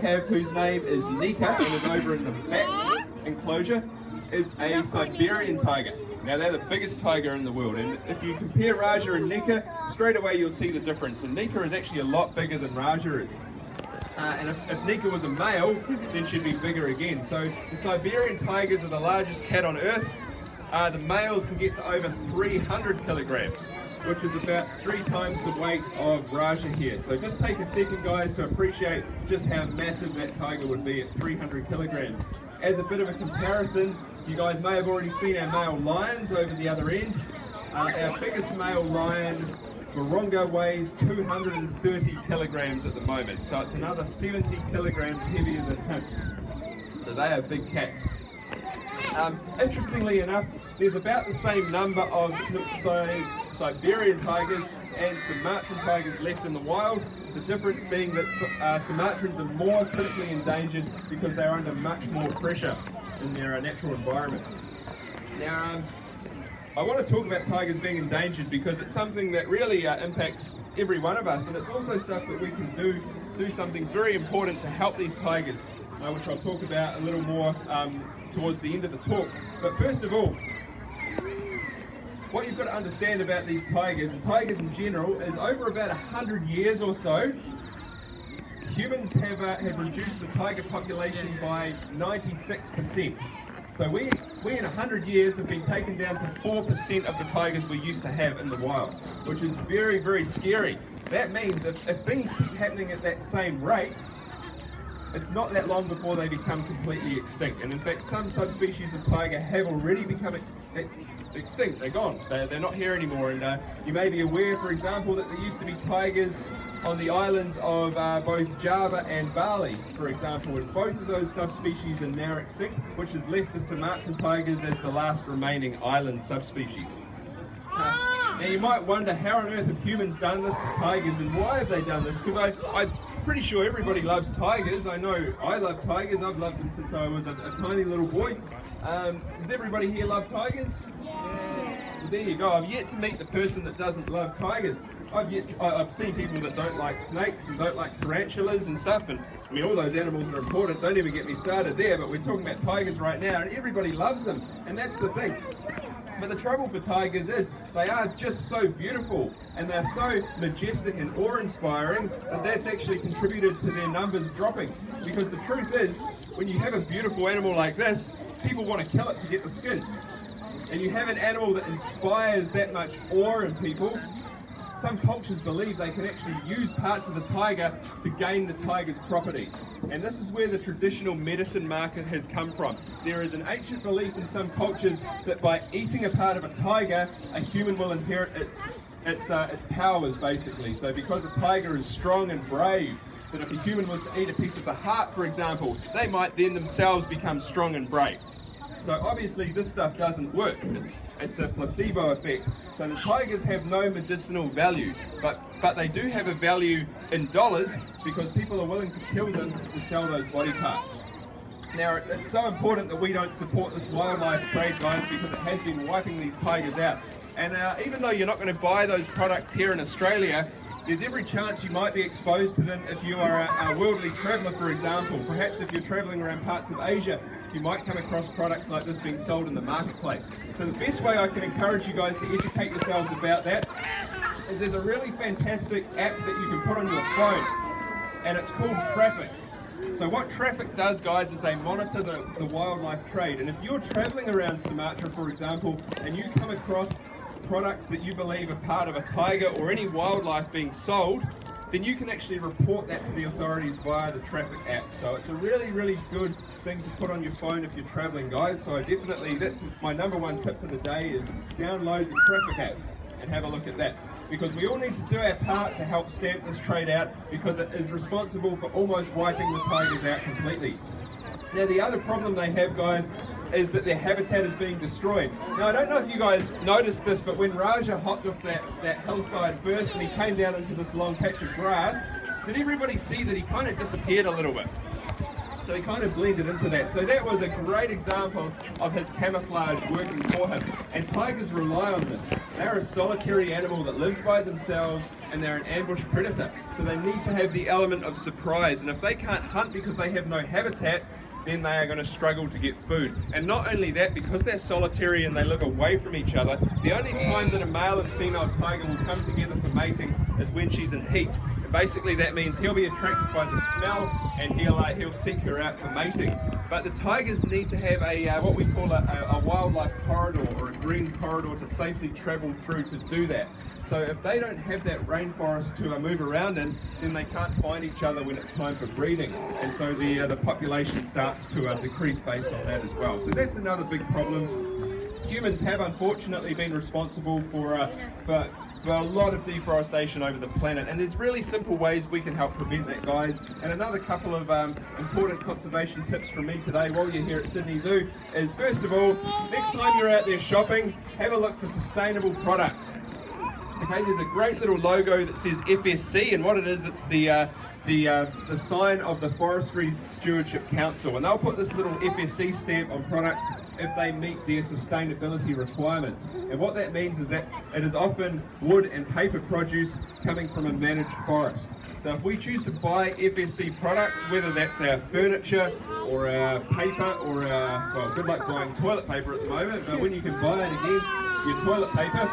have, whose name is Nika and is over in the back enclosure, is a Siberian tiger. Now they're the biggest tiger in the world, and if you compare Raja and Nika, straight away you'll see the difference. And Nika is actually a lot bigger than Raja is. And if Nika was a male, then she'd be bigger again. So the Siberian tigers are the largest cat on earth. The males can get to over 300 kilograms, which is about 3 times the weight of Raja here. So just take a second, guys, to appreciate just how massive that tiger would be at 300 kilograms. As a bit of a comparison, you guys may have already seen our male lions over the other end. Our biggest male lion, Virunga, weighs 230 kilograms at the moment. So it's another 70 kilograms heavier than him. So they are big cats. Interestingly enough, there's about the same number of Siberian tigers and Sumatran tigers left in the wild. The difference being that Sumatrans are more critically endangered because they're under much more pressure in their natural environment. Now, I want to talk about tigers being endangered because it's something that really impacts every one of us, and it's also stuff that we can do something very important to help these tigers, which I'll talk about a little more towards the end of the talk. But first of all, what you've got to understand about these tigers, and tigers in general, is over about 100 years or so, humans have reduced the tiger population by 96%. So we in 100 years have been taken down to 4% of the tigers we used to have in the wild, which is very, very scary. That means if things keep happening at that same rate, it's not that long before they become completely extinct. And in fact, some subspecies of tiger have already become extinct. They're gone. They're not here anymore. And you may be aware, for example, that there used to be tigers on the islands of both Java and Bali, for example, and both of those subspecies are now extinct, which has left the Sumatran tigers as the last remaining island subspecies. Now you might wonder, how on earth have humans done this to tigers, and why have they done this? Because I'm pretty sure everybody loves tigers. I know I love tigers. I've loved them since I was a tiny little boy. Does everybody here love tigers? Yeah. Well, there you go. I've yet to meet the person that doesn't love tigers. I've seen people that don't like snakes and don't like tarantulas and stuff, and I mean, all those animals are important. Don't even get me started there, but we're talking about tigers right now, and everybody loves them, and that's the thing. But the trouble for tigers is they are just so beautiful, and they're so majestic and awe-inspiring that that's actually contributed to their numbers dropping. Because the truth is, when you have a beautiful animal like this, people want to kill it to get the skin. And you have an animal that inspires that much awe in people. Some cultures believe they can actually use parts of the tiger to gain the tiger's properties. And this is where the traditional medicine market has come from. There is an ancient belief in some cultures that by eating a part of a tiger, a human will inherit its powers, basically. So because a tiger is strong and brave, that if a human was to eat a piece of the heart, for example, they might then themselves become strong and brave. So obviously this stuff doesn't work. It's a placebo effect. So the tigers have no medicinal value, but they do have a value in dollars because people are willing to kill them to sell those body parts. Now it's so important that we don't support this wildlife trade, guys, because it has been wiping these tigers out. And even though you're not going to buy those products here in Australia, there's every chance you might be exposed to them if you are a worldly traveller, for example. Perhaps if you're travelling around parts of Asia, you might come across products like this being sold in the marketplace. So the best way I can encourage you guys to educate yourselves about that is there's a really fantastic app that you can put on your phone, and it's called Traffic. So what Traffic does, guys, is they monitor the wildlife trade. And if you're travelling around Sumatra, for example, and you come across products that you believe are part of a tiger or any wildlife being sold, then you can actually report that to the authorities via the Traffic app. So it's a really, really good thing to put on your phone if you're traveling, guys. So that's my number one tip for the day, is download the Traffic app and have a look at that. Because we all need to do our part to help stamp this trade out, because it is responsible for almost wiping the tigers out completely. Now the other problem they have, guys, is that their habitat is being destroyed. Now I don't know if you guys noticed this, but when Raja hopped off that hillside first and he came down into this long patch of grass, did everybody see that he kind of disappeared a little bit? So he kind of blended into that. So that was a great example of his camouflage working for him. And tigers rely on this. They're a solitary animal that lives by themselves, and they're an ambush predator. So they need to have the element of surprise. And if they can't hunt because they have no habitat, then they are going to struggle to get food. And not only that, because they're solitary and they live away from each other, the only time that a male and female tiger will come together for mating is when she's in heat. And basically that means he'll be attracted by the smell, and he'll seek her out for mating. But the tigers need to have a what we call a wildlife corridor, or a green corridor, to safely travel through to do that. So if they don't have that rainforest to move around in, then they can't find each other when it's time for breeding, and so the population starts to decrease based on that as well. So that's another big problem. Humans have unfortunately been responsible for a lot of deforestation over the planet, and there's really simple ways we can help prevent that, guys. And another couple of important conservation tips from me today while you're here at Sydney Zoo is, first of all, next time you're out there shopping, have a look for sustainable products. Okay, there's a great little logo that says FSC, and what it is, it's the sign of the Forestry Stewardship Council, and they'll put this little FSC stamp on products if they meet their sustainability requirements. And what that means is that it is often wood and paper produce coming from a managed forest. So if we choose to buy FSC products, whether that's our furniture or our paper or our, well, good luck buying toilet paper at the moment, but when you can buy it again, your toilet paper,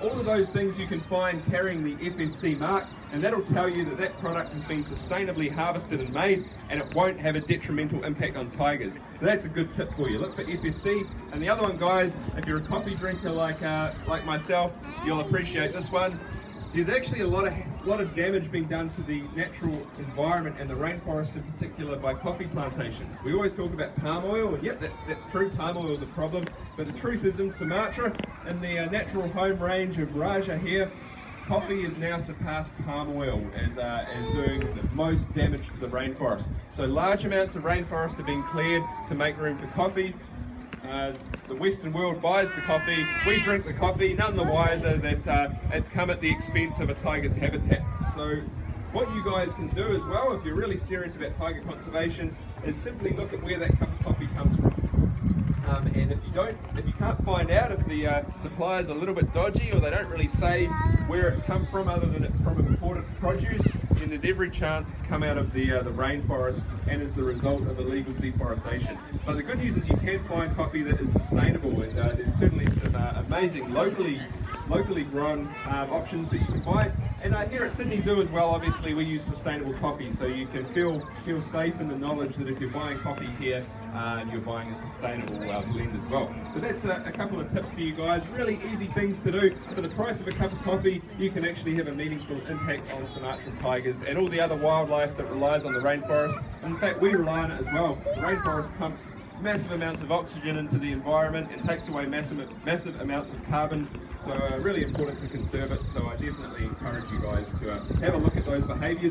all of those things you can find carrying the FSC mark, and that'll tell you that that product has been sustainably harvested and made, and it won't have a detrimental impact on tigers. So that's a good tip for you. Look for FSC. And the other one, guys, if you're a coffee drinker like myself, you'll appreciate this one. There's actually a lot of damage being done to the natural environment and the rainforest in particular by coffee plantations. We always talk about palm oil, and yep, that's true, palm oil is a problem, but the truth is, in Sumatra, in the natural home range of Raja here, coffee has now surpassed palm oil as doing the most damage to the rainforest. So large amounts of rainforest are being cleared to make room for coffee. The Western world buys the coffee, we drink the coffee, none the wiser that it's come at the expense of a tiger's habitat. So what you guys can do as well, if you're really serious about tiger conservation, is simply look at where that cup of coffee comes from. And if you can't find out if the supplier's a little bit dodgy, or they don't really say where it's come from other than it's from imported produce, then there's every chance it's come out of the rainforest and is the result of illegal deforestation. But the good news is you can find coffee that is sustainable, and there's certainly some amazing locally grown options that you can buy. And here at Sydney Zoo as well, obviously we use sustainable coffee, so you can feel safe in the knowledge that if you're buying coffee here, you're buying a sustainable blend as well. So that's a couple of tips for you guys. Really easy things to do. For the price of a cup of coffee, you can actually have a meaningful impact on Sumatran tigers and all the other wildlife that relies on the rainforest. And in fact, we rely on it as well. The rainforest pumps massive amounts of oxygen into the environment and takes away massive amounts of carbon, so really important to conserve it. So I definitely encourage you guys to have a look at those behaviours.